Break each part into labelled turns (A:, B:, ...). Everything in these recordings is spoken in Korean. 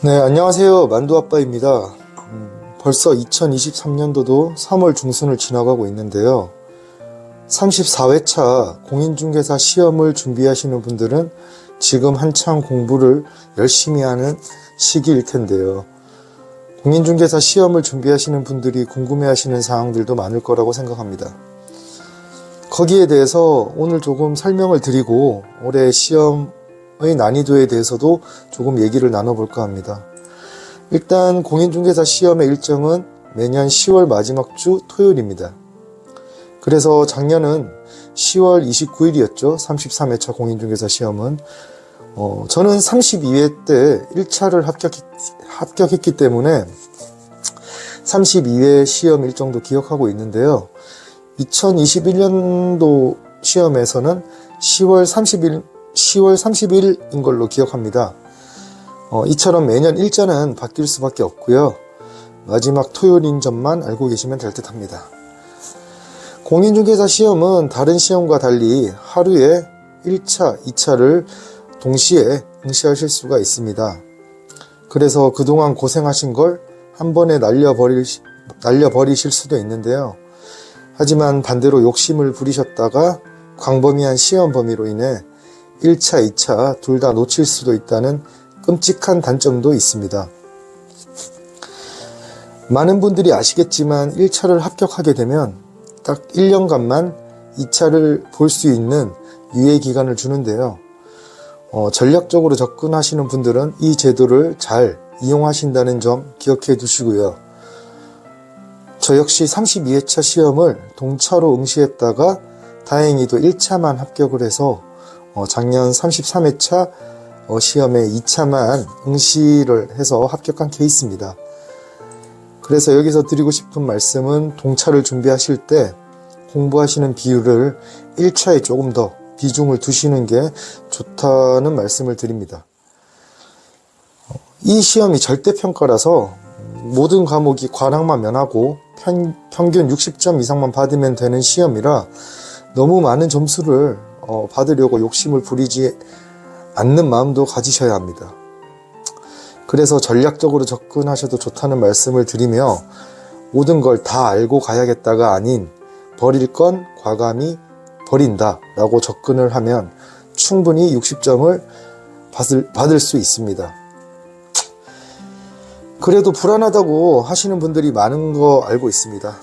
A: 네, 안녕하세요. 만두아빠입니다. 벌써 2023년도도 3월 중순을 지나가고 있는데요. 34회차 공인중개사 시험을 준비하시는 분들은 지금 한창 공부를 열심히 하는 시기일 텐데요. 공인중개사 시험을 준비하시는 분들이 궁금해하시는 사항들도 많을 거라고 생각합니다. 거기에 대해서 오늘 조금 설명을 드리고 올해 시험의 난이도에 대해서도 조금 얘기를 나눠볼까 합니다. 일단 공인중개사 시험의 일정은 매년 10월 마지막 주 토요일입니다. 그래서 작년은 10월 29일이었죠. 33회차 공인중개사 시험은. 저는 32회 때 1차를 합격했기 때문에 32회 시험 일정도 기억하고 있는데요. 2021년도 시험에서는 10월 30일인 걸로 기억합니다. 이처럼 매년 일자는 바뀔 수밖에 없고요. 마지막 토요일인 점만 알고 계시면 될 듯 합니다. 공인중개사 시험은 다른 시험과 달리 하루에 1차, 2차를 동시에 응시하실 수가 있습니다. 그래서 그동안 고생하신 걸 한 번에 날려버리실 수도 있는데요. 하지만 반대로 욕심을 부리셨다가 광범위한 시험 범위로 인해 1차, 2차 둘 다 놓칠 수도 있다는 끔찍한 단점도 있습니다. 많은 분들이 아시겠지만 1차를 합격하게 되면 딱 1년간만 2차를 볼 수 있는 유예 기간을 주는데요. 전략적으로 접근하시는 분들은 이 제도를 잘 이용하신다는 점 기억해 두시고요. 저 역시 32회차 시험을 동차로 응시했다가 다행히도 1차만 합격을 해서 작년 33회차 시험에 2차만 응시를 해서 합격한 케이스입니다. 그래서 여기서 드리고 싶은 말씀은 동차를 준비하실 때 공부하시는 비율을 1차에 조금 더 비중을 두시는 게 좋다는 말씀을 드립니다. 이 시험이 절대평가라서 모든 과목이 관학만 면하고 평균 60점 이상만 받으면 되는 시험이라 너무 많은 점수를 받으려고 욕심을 부리지 않는 마음도 가지셔야 합니다. 그래서 전략적으로 접근하셔도 좋다는 말씀을 드리며 모든 걸 다 알고 가야겠다가 아닌 버릴 건 과감히 버린다 라고 접근을 하면 충분히 60점을 받을 수 있습니다. 그래도 불안하다고 하시는 분들이 많은 거 알고 있습니다.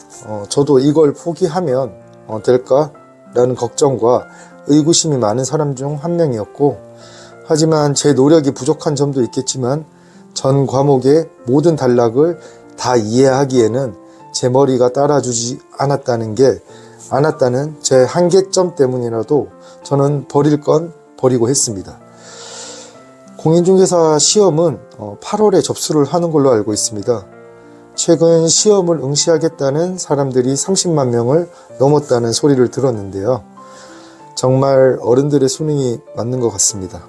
A: 저도 이걸 포기하면 될까? 라는 걱정과 의구심이 많은 사람 중 한 명이었고, 하지만 제 노력이 부족한 점도 있겠지만 전 과목의 모든 단락을 다 이해하기에는 제 머리가 따라주지 않았다는 제 한계점 때문이라도 저는 버릴 건 버리고 했습니다. 공인중개사 시험은 8월에 접수를 하는 걸로 알고 있습니다. 최근 시험을 응시하겠다는 사람들이 30만 명을 넘었다는 소리를 들었는데요. 정말 어른들의 수능이 맞는 것 같습니다.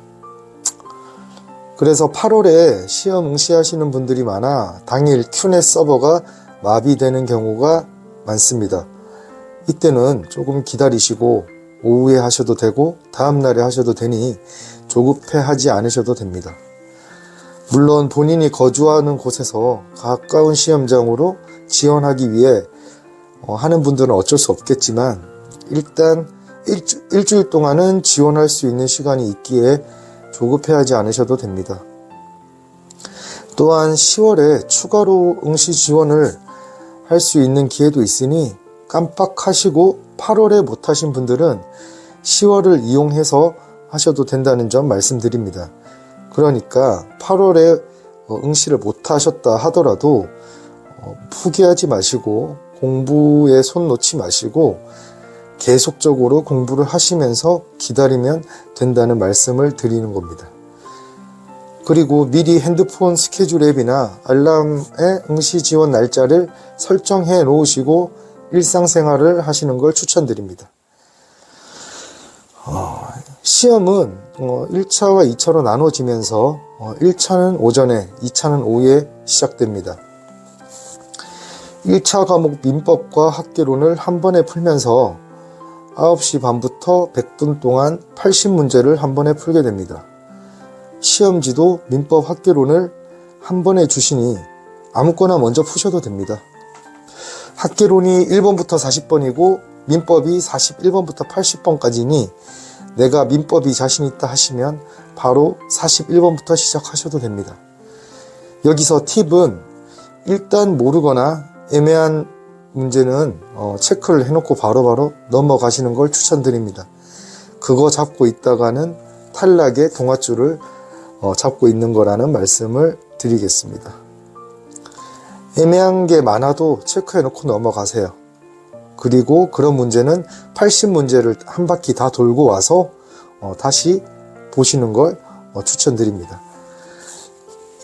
A: 그래서 8월에 시험 응시하시는 분들이 많아 당일 큐넷 서버가 마비되는 경우가 많습니다. 이때는 조금 기다리시고 오후에 하셔도 되고 다음날에 하셔도 되니 조급해하지 않으셔도 됩니다. 물론 본인이 거주하는 곳에서 가까운 시험장으로 지원하기 위해 하는 분들은 어쩔 수 없겠지만 일단 일주일 동안은 지원할 수 있는 시간이 있기에 조급해하지 않으셔도 됩니다. 또한 10월에 추가로 응시 지원을 할 수 있는 기회도 있으니 깜빡하시고 8월에 못하신 분들은 10월을 이용해서 하셔도 된다는 점 말씀드립니다. 그러니까 8월에 응시를 못하셨다 하더라도 포기하지 마시고 공부에 손 놓지 마시고 계속적으로 공부를 하시면서 기다리면 된다는 말씀을 드리는 겁니다. 그리고 미리 핸드폰 스케줄 앱이나 알람에 응시 지원 날짜를 설정해 놓으시고 일상생활을 하시는 걸 추천드립니다. 시험은 1차와 2차로 나눠지면서 1차는 오전에, 2차는 오후에 시작됩니다. 1차 과목 민법과 학개론을 한 번에 풀면서 9시 반부터 100분 동안 80문제를 한 번에 풀게 됩니다. 시험지도 민법 학개론을 한 번에 주시니 아무거나 먼저 푸셔도 됩니다. 학개론이 1번부터 40번이고 민법이 41번부터 80번까지니 내가 민법이 자신 있다 하시면 바로 41번부터 시작하셔도 됩니다. 여기서 팁은 일단 모르거나 애매한 문제는 체크를 해놓고 바로바로 넘어가시는 걸 추천드립니다. 그거 잡고 있다가는 탈락의 동아줄을 잡고 있는 거라는 말씀을 드리겠습니다. 애매한 게 많아도 체크해놓고 넘어가세요. 그리고 그런 문제는 80문제를 한 바퀴 다 돌고 와서 다시 보시는 걸 추천드립니다.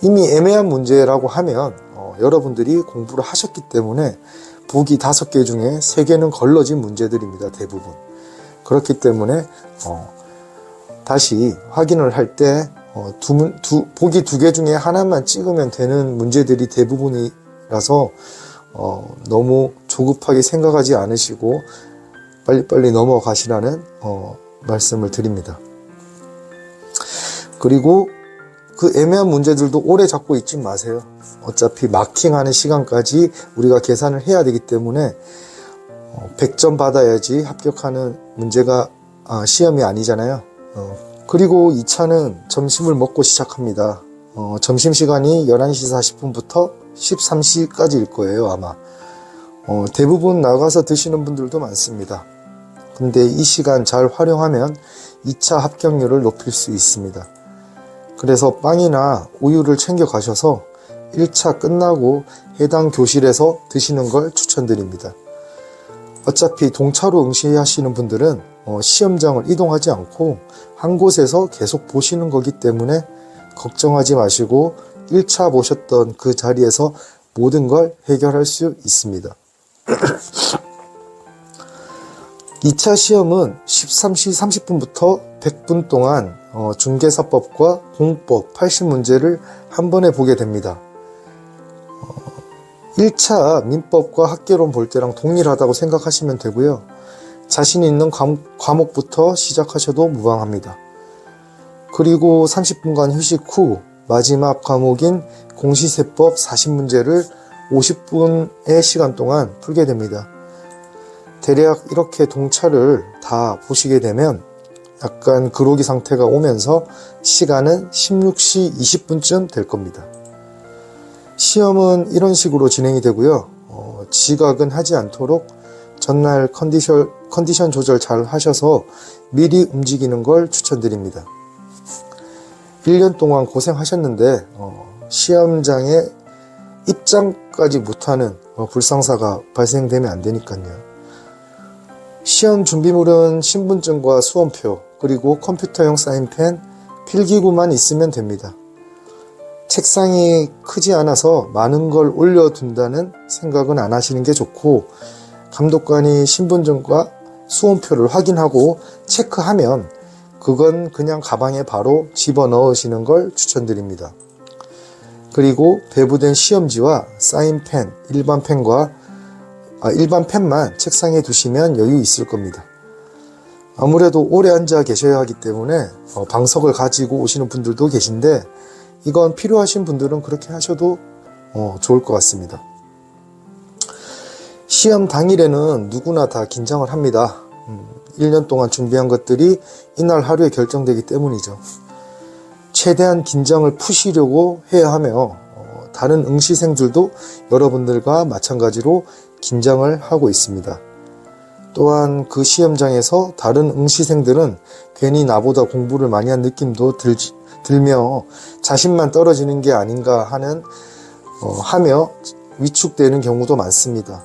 A: 이미 애매한 문제라고 하면 여러분들이 공부를 하셨기 때문에 보기 5개 중에 3개는 걸러진 문제들입니다. 대부분. 그렇기 때문에 다시 확인을 할 때 보기 2개 중에 하나만 찍으면 되는 문제들이 대부분이라서 너무 조급하게 생각하지 않으시고 빨리빨리 넘어가시라는 말씀을 드립니다. 그리고 그 애매한 문제들도 오래 잡고 있지 마세요. 어차피 마킹하는 시간까지 우리가 계산을 해야 되기 때문에 100점 받아야지 합격하는 문제가 시험이 아니잖아요. 그리고 2차는 점심을 먹고 시작합니다. 점심시간이 11시 40분부터 13시까지일 거예요, 아마. 대부분 나가서 드시는 분들도 많습니다. 근데 이 시간 잘 활용하면 2차 합격률을 높일 수 있습니다. 그래서 빵이나 우유를 챙겨 가셔서 1차 끝나고 해당 교실에서 드시는 걸 추천드립니다. 어차피 동차로 응시하시는 분들은 시험장을 이동하지 않고 한 곳에서 계속 보시는 거기 때문에 걱정하지 마시고 1차 보셨던 그 자리에서 모든 걸 해결할 수 있습니다. 2차 시험은 13시 30분부터 100분 동안 중개사법과 공법 80문제를 한 번에 보게 됩니다. 1차 민법과 학개론 볼 때랑 동일하다고 생각하시면 되고요. 자신 있는 과목부터 시작하셔도 무방합니다. 그리고 30분간 휴식 후 마지막 과목인 공시세법 40문제를 50분의 시간 동안 풀게 됩니다. 대략 이렇게 동차를 다 보시게 되면 약간 그로기 상태가 오면서 시간은 16시 20분쯤 될 겁니다. 시험은 이런 식으로 진행이 되고요. 지각은 하지 않도록 전날 컨디션 조절 잘 하셔서 미리 움직이는 걸 추천드립니다. 1년 동안 고생하셨는데 시험장에 입장까지 못하는 불상사가 발생되면 안 되니까요. 시험 준비물은 신분증과 수험표, 그리고 컴퓨터용 사인펜, 필기구만 있으면 됩니다. 책상이 크지 않아서 많은 걸 올려둔다는 생각은 안 하시는 게 좋고, 감독관이 신분증과 수험표를 확인하고 체크하면 그건 그냥 가방에 바로 집어넣으시는 걸 추천드립니다. 그리고 배부된 시험지와 사인펜, 일반 펜만 책상에 두시면 여유 있을 겁니다. 아무래도 오래 앉아 계셔야 하기 때문에 방석을 가지고 오시는 분들도 계신데, 이건 필요하신 분들은 그렇게 하셔도 좋을 것 같습니다. 시험 당일에는 누구나 다 긴장을 합니다. 1년 동안 준비한 것들이 이날 하루에 결정되기 때문이죠. 최대한 긴장을 푸시려고 해야 하며 다른 응시생들도 여러분들과 마찬가지로 긴장을 하고 있습니다. 또한 그 시험장에서 다른 응시생들은 괜히 나보다 공부를 많이 한 느낌도 들며 자신만 떨어지는 게 아닌가 하며 위축되는 경우도 많습니다.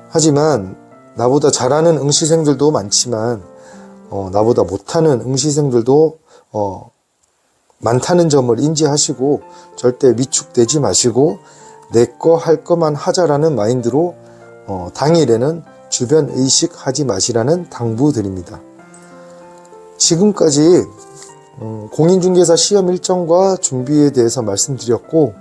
A: 하지만 나보다 잘하는 응시생들도 많지만 나보다 못하는 응시생들도 많다는 점을 인지하시고 절대 위축되지 마시고 내 거 할 거만 하자라는 마인드로 당일에는 주변 의식하지 마시라는 당부드립니다. 지금까지 공인중개사 시험 일정과 준비에 대해서 말씀드렸고,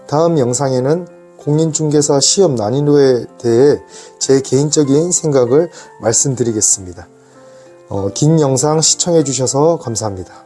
A: 다음 영상에는 공인중개사 시험 난이도에 대해 제 개인적인 생각을 말씀드리겠습니다. 긴 영상 시청해 주셔서 감사합니다.